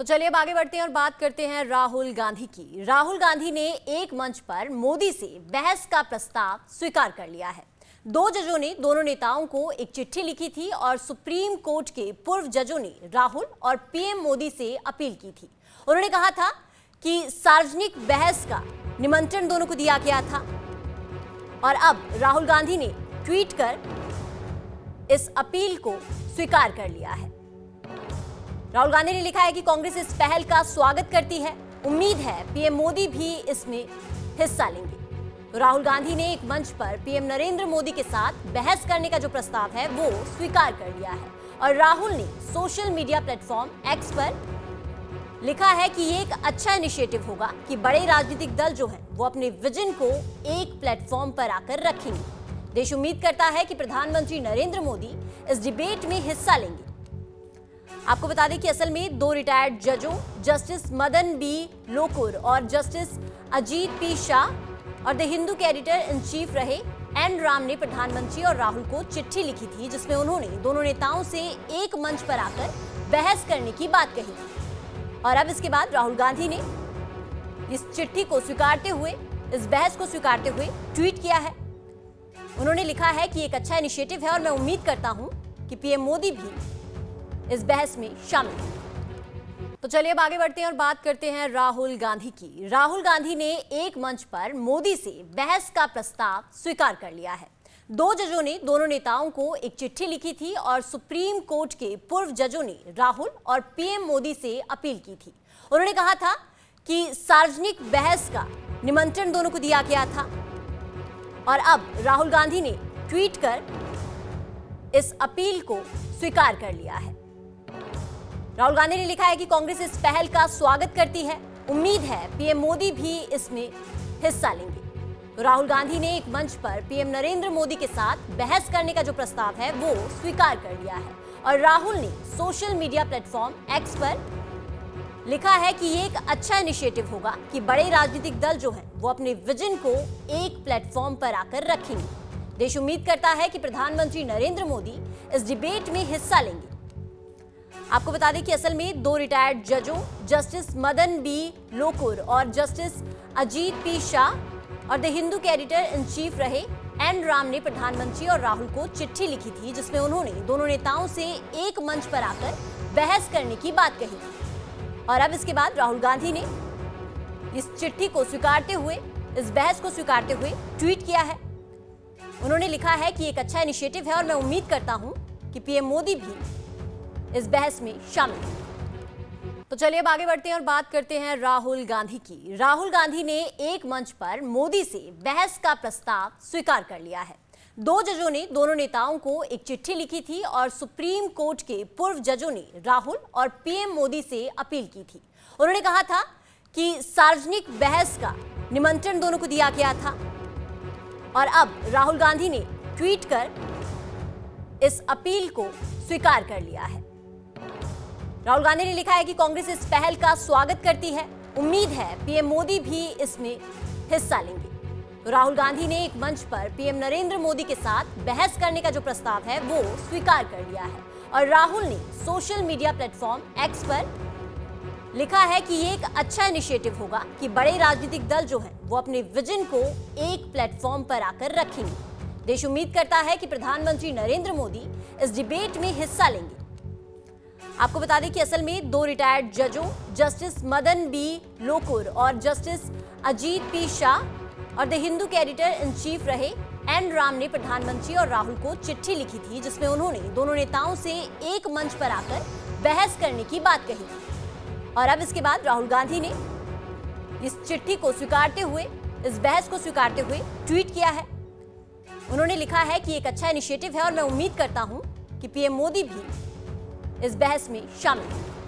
तो चलिए अब आगे बढ़ते हैं और बात करते हैं राहुल गांधी की। राहुल गांधी ने एक मंच पर मोदी से बहस का प्रस्ताव स्वीकार कर लिया है। दो जजों ने दोनों नेताओं को एक चिट्ठी लिखी थी और सुप्रीम कोर्ट के पूर्व जजों ने राहुल और पीएम मोदी से अपील की थी। उन्होंने कहा था कि सार्वजनिक बहस का निमंत्रण दोनों को दिया गया था और अब राहुल गांधी ने ट्वीट कर इस अपील को स्वीकार कर लिया है। राहुल गांधी ने लिखा है कि कांग्रेस इस पहल का स्वागत करती है। उम्मीद है पीएम मोदी भी इसमें हिस्सा लेंगे। तो राहुल गांधी ने एक मंच पर पीएम नरेंद्र मोदी के साथ बहस करने का जो प्रस्ताव है वो स्वीकार कर लिया है और राहुल ने सोशल मीडिया प्लेटफॉर्म एक्स पर लिखा है कि ये एक अच्छा इनिशिएटिव होगा कि बड़े राजनीतिक दल जो हैं वो अपने विजन को एक प्लेटफॉर्म पर आकर रखेंगे। देश उम्मीद करता है कि प्रधानमंत्री नरेंद्र मोदी इस डिबेट में हिस्सा लेंगे। आपको बता दें कि असल में दो रिटायर्ड जजों जस्टिस मदन बी लोकुर और जस्टिस अजीत पी शाह और द हिंदू के एडिटर इन चीफ रहे एन राम ने प्रधानमंत्री और राहुल को चिट्ठी लिखी थी जिसमें उन्होंने दोनों नेताओं से एक मंच पर आकर बहस करने की बात कही और अब इसके बाद राहुल गांधी ने इस चिट्ठी को स्वीकारते हुए, इस बहस को स्वीकारते हुए ट्वीट किया है। उन्होंने लिखा है कि एक अच्छा इनिशिएटिव है और मैं उम्मीद करता हूं कि पीएम मोदी भी इस बहस में शामिल हैं। तो चलिए अब आगे बढ़ते हैं और बात करते हैं राहुल गांधी की। राहुल गांधी ने एक मंच पर मोदी से बहस का प्रस्ताव स्वीकार कर लिया है। दो जजों ने दोनों नेताओं को एक चिट्ठी लिखी थी और सुप्रीम कोर्ट के पूर्व जजों ने राहुल और पीएम मोदी से अपील की थी। उन्होंने कहा था कि सार्वजनिक बहस का निमंत्रण दोनों को दिया गया था और अब राहुल गांधी ने ट्वीट कर इस अपील को स्वीकार कर लिया है। राहुल गांधी ने लिखा है कि कांग्रेस इस पहल का स्वागत करती है। उम्मीद है पीएम मोदी भी इसमें हिस्सा लेंगे। तो राहुल गांधी ने एक मंच पर पीएम नरेंद्र मोदी के साथ बहस करने का जो प्रस्ताव है वो स्वीकार कर लिया है और राहुल ने सोशल मीडिया प्लेटफॉर्म एक्स पर लिखा है कि ये एक अच्छा इनिशिएटिव होगा कि बड़े राजनीतिक दल जो हैं वो अपने विजन को एक प्लेटफॉर्म पर आकर रखेंगे। देश उम्मीद करता है कि प्रधानमंत्री नरेंद्र मोदी इस डिबेट में हिस्सा लेंगे। आपको बता दें कि असल में दो रिटायर्ड जजों जस्टिस मदन बी लोकुर और जस्टिस अजीत पी शाह और द हिंदू के एडिटर इन चीफ रहे एन राम ने प्रधानमंत्री और राहुल को चिट्ठी लिखी थी जिसमें उन्होंने दोनों नेताओं से एक मंच पर आकर बहस करने की बात कही और अब इसके बाद राहुल गांधी ने इस चिट्ठी को स्वीकारते हुए, इस बहस को स्वीकारते हुए ट्वीट किया है। उन्होंने लिखा है कि एक अच्छा इनिशिएटिव है और मैं उम्मीद करता हूं कि पीएम मोदी भी इस बहस में शामिल हैं। तो चलिए अब आगे बढ़ते हैं और बात करते हैं राहुल गांधी की। राहुल गांधी ने एक मंच पर मोदी से बहस का प्रस्ताव स्वीकार कर लिया है। दो जजों ने दोनों नेताओं को एक चिट्ठी लिखी थी और सुप्रीम कोर्ट के पूर्व जजों ने राहुल और पीएम मोदी से अपील की थी। उन्होंने कहा था कि सार्वजनिक बहस का निमंत्रण दोनों को दिया गया था और अब राहुल गांधी ने ट्वीट कर इस अपील को स्वीकार कर लिया है। राहुल गांधी ने लिखा है कि कांग्रेस इस पहल का स्वागत करती है। उम्मीद है पीएम मोदी भी इसमें हिस्सा लेंगे। तो राहुल गांधी ने एक मंच पर पीएम नरेंद्र मोदी के साथ बहस करने का जो प्रस्ताव है वो स्वीकार कर लिया है और राहुल ने सोशल मीडिया प्लेटफॉर्म एक्स पर लिखा है कि ये एक अच्छा इनिशिएटिव होगा कि बड़े राजनीतिक दल जो हैं वो अपने विजन को एक प्लेटफॉर्म पर आकर रखेंगे। देश उम्मीद करता है कि प्रधानमंत्री नरेंद्र मोदी इस डिबेट में हिस्सा लेंगे। आपको बता दें कि असल में दो रिटायर्ड जजों जस्टिस मदन बी लोकुर और जस्टिस अजीत पी शाह और द हिंदू के एडिटर इन चीफ रहे एन राम ने प्रधानमंत्री और राहुल को चिट्ठी लिखी थी जिसमें उन्होंने दोनों नेताओं से एक मंच पर आकर बहस करने की बात कही और अब इसके बाद राहुल गांधी ने इस चिट्ठी को स्वीकारते हुए, इस बहस को स्वीकारते हुए ट्वीट किया है। उन्होंने लिखा है कि एक अच्छा इनिशिएटिव है और मैं उम्मीद करता हूं कि पीएम मोदी भी इस बहस में शामिल हैं।